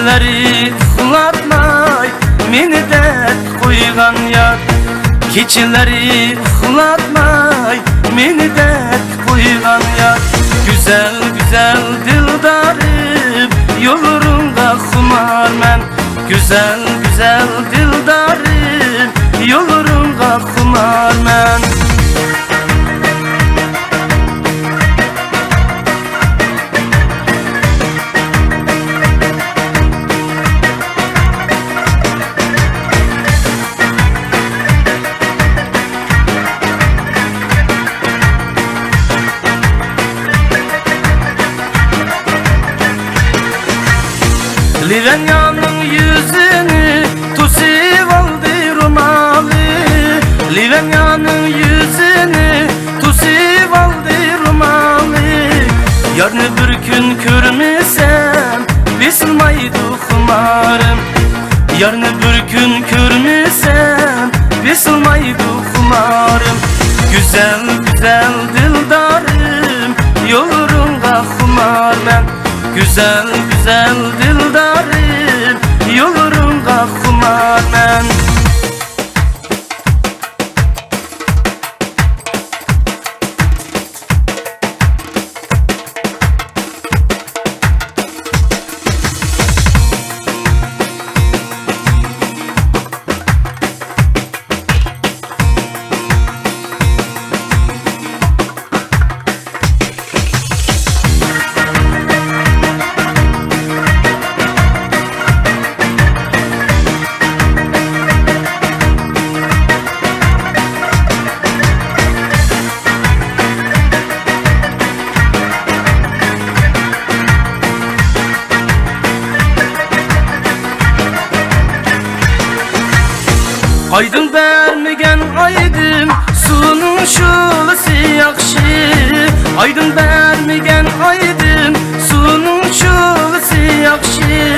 Keçileri uxlatmay meni dert qo'ygan yar. Keçileri uxlatmay meni dert qo'ygan yar. Güzel güzel dildarım yollarında xumar men. Güzel güzel dildarım yollarında xumar men. Livenyanın yüzünü tusiv aldı rumalı. Livenyanın yüzünü tusiv aldı rumalı. Yarını bir gün görmesem bilmaydı xumarım. Yarını bir gün görmesem bilmaydı xumarım. Güzel güzel dildarım yollarında xumar ben. Güzel güzel dildarım yollarında xumar men. Aydın vermegen aydın sunun şulası yakşı. Aydın vermegen aydın sunun şulası yakşı.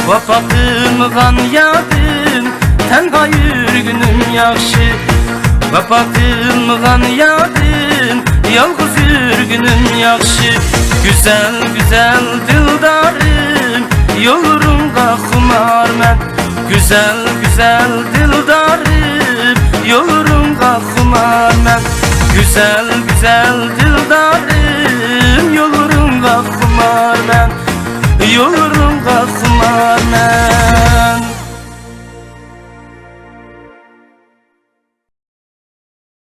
Vapa kılmıgan yadın ten gayır günüm yakşı. Vapa kılmıgan yadın yalğız yürgünüm yakşı. Güzel güzel dildarım yollarımda xumar men. Güzel güzel dildarım yollarımda xumar men. Güzel güzel dildarım